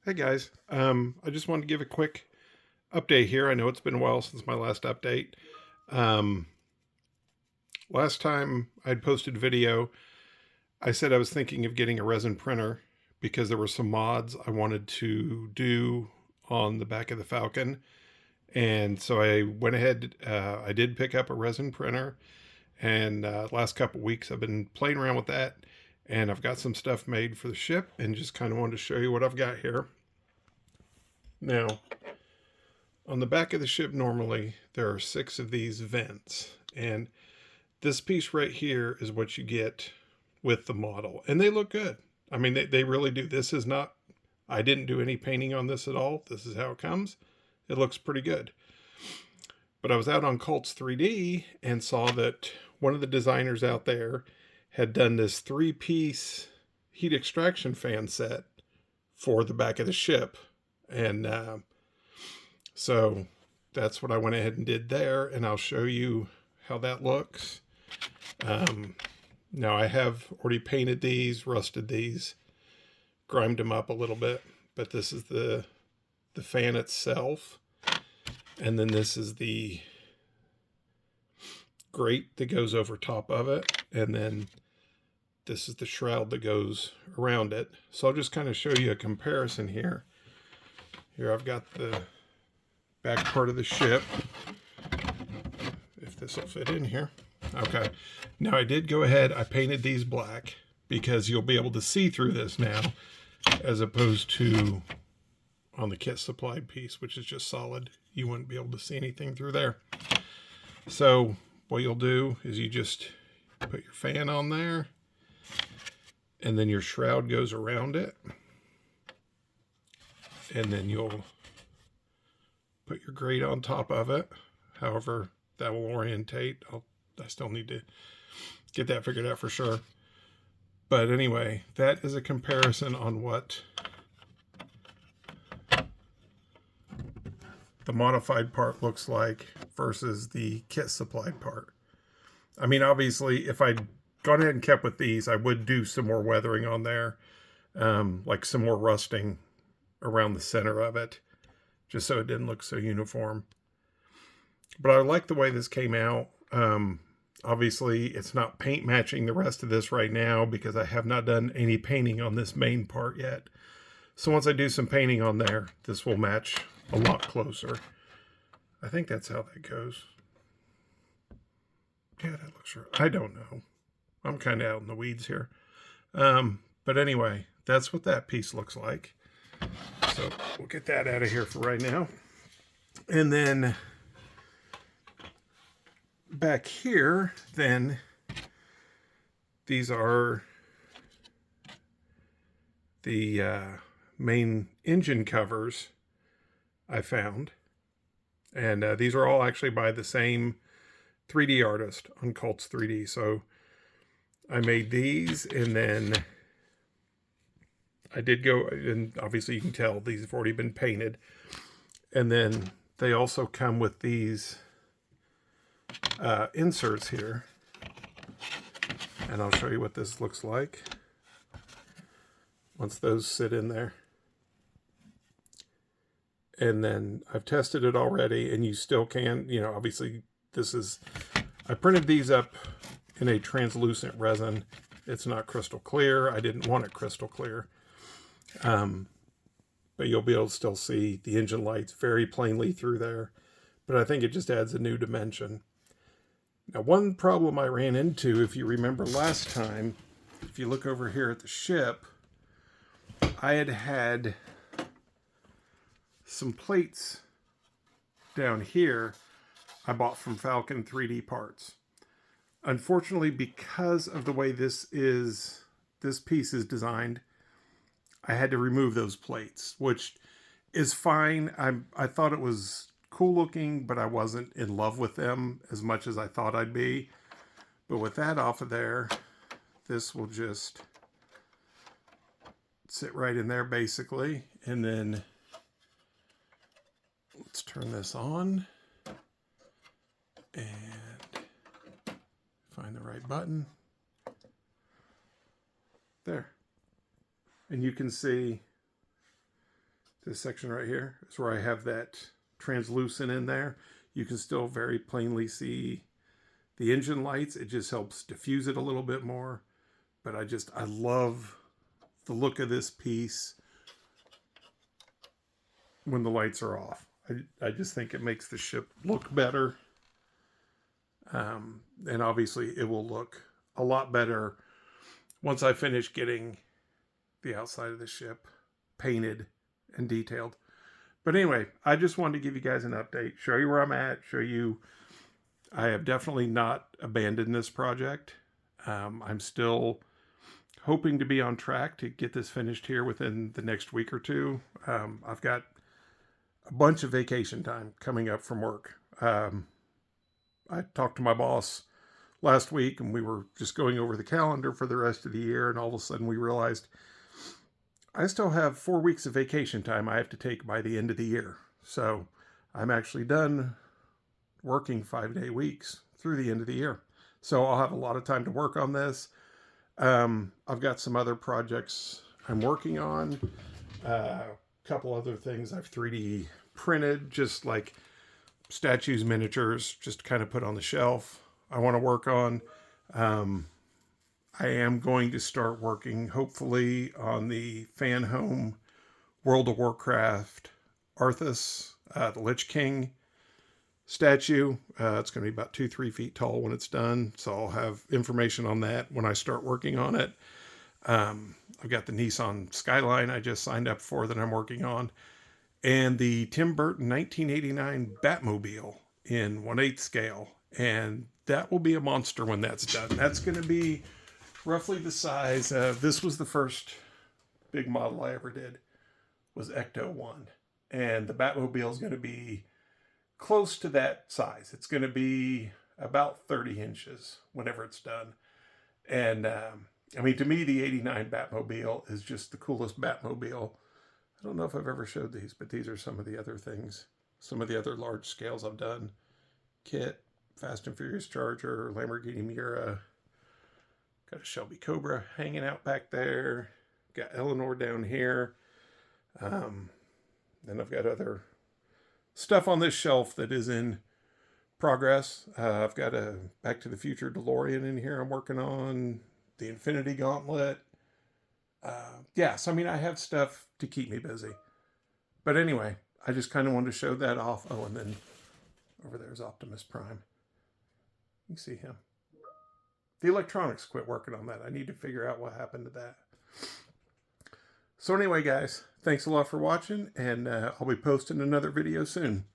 Hey guys, I just wanted to give a quick update here. I know it's been a while since my last update. Um, Last time I'd posted video, I said I was thinking of getting a resin printer because there were some mods I wanted to do on the back of the Falcon. And so I went ahead, I did pick up a resin printer, and last couple weeks I've been playing around with that, and I've got some stuff made for the ship and just kind of wanted to show you what I've got here. Now, on the back of the ship, normally there are 6 of these vents, and this piece right here is what you get with the model, and they look good. I mean, they really do. This is not, I didn't do any painting on this at all. This is how it comes. It looks pretty good. But I was out on Cults 3D and saw that one of the designers out there had done this 3-piece heat extraction fan set for the back of the ship, and so that's what I went ahead and did there, and I'll show you how that looks. Now I have already painted these, rusted these, grimed them up a little bit, but this is the fan itself, and then this is the grate that goes over top of it, and then this is the shroud that goes around it. So I'll just kind of show you a comparison here. Here I've got the back part of the ship, if this will fit in here. Okay, now I did go ahead, I painted these black because you'll be able to see through this now, as opposed to on the kit supplied piece, which is just solid. You wouldn't be able to see anything through there. So what you'll do is you just put your fan on there, and then your shroud goes around it, and then you'll put your grate on top of it. However that will orientate. I still need to get that figured out for sure. But anyway, that is a comparison on what the modified part looks like versus the kit supplied part. I mean, obviously, if I'd gone ahead and kept with these, I would do some more weathering on there, like some more rusting around the center of it, just so it didn't look so uniform. But I like the way this came out. Obviously, it's not paint matching the rest of this right now because I have not done any painting on this main part yet. So once I do some painting on there, this will match a lot closer. I think that's how that goes. Yeah, that looks right. I don't know. I'm kind of out in the weeds here. But anyway, that's what that piece looks like. So we'll get that out of here for right now. And then back here, then, these are the main engine covers I found. And these are all actually by the same 3D artist on Cults 3D. So I made these, and then I did go, and obviously you can tell these have already been painted. And then they also come with these inserts here, and I'll show you what this looks like once those sit in there. And then I've tested it already, and you still can, obviously this is, I printed these up in a translucent resin. It's not crystal clear. I didn't want it crystal clear. But you'll be able to still see the engine lights very plainly through there. But I think it just adds a new dimension. Now, one problem I ran into, if you remember last time, if you look over here at the ship, I had some plates down here I bought from Falcon 3D Parts. Unfortunately, because of the way this piece is designed, I had to remove those plates, which is fine. I thought it was cool looking, but I wasn't in love with them as much as I thought I'd be. But with that off of there, this will just sit right in there basically. And then let's turn this on and find the right button. There. And you can see This section right here is where I have that translucent in there. You can still very plainly see the engine lights. It just helps diffuse it a little bit more. But I love the look of this piece when the lights are off. I just think it makes the ship look better. And obviously it will look a lot better once I finish getting the outside of the ship painted and detailed. But anyway, I just wanted to give you guys an update, show you where I'm at, show you I have definitely not abandoned this project. I'm still hoping to be on track to get this finished here within the next week or two. I've got a bunch of vacation time coming up from work. I talked to my boss last week and we were just going over the calendar for the rest of the year, and all of a sudden we realized I still have 4 weeks of vacation time I have to take by the end of the year. So I'm actually done working 5-day weeks through the end of the year. So I'll have a lot of time to work on this. I've got some other projects I'm working on. A couple other things I've 3D printed, just like statues, miniatures, just to kind of put on the shelf. I want to work on. I am going to start working, hopefully, on the Fanhome World of Warcraft Arthas, the Lich King statue. It's going to be about 2-3 feet tall when it's done, so I'll have information on that when I start working on it. I've got the Nissan Skyline I just signed up for that I'm working on, and the Tim Burton 1989 Batmobile in 1/8 scale, and that will be a monster when that's done. That's going to be roughly the size of, this was the first big model I ever did, was Ecto 1, and the Batmobile is going to be close to that size. It's going to be about 30 inches whenever it's done. And I mean, to me, the 89 Batmobile is just the coolest Batmobile. I don't know if I've ever showed these, but these are some of the other things, some of the other large scales I've done. Kit, Fast and Furious Charger, Lamborghini Miura, got a Shelby Cobra hanging out back there, got Eleanor down here. Then I've got other stuff on this shelf that is in progress. I've got a Back to the Future DeLorean in here I'm working on, the Infinity Gauntlet. So I mean, I have stuff to keep me busy. But anyway, I just kind of wanted to show that off. Oh, and then over there's Optimus Prime. You see him. The electronics quit working on that. I need to figure out what happened to that. So anyway, guys, thanks a lot for watching, and I'll be posting another video soon.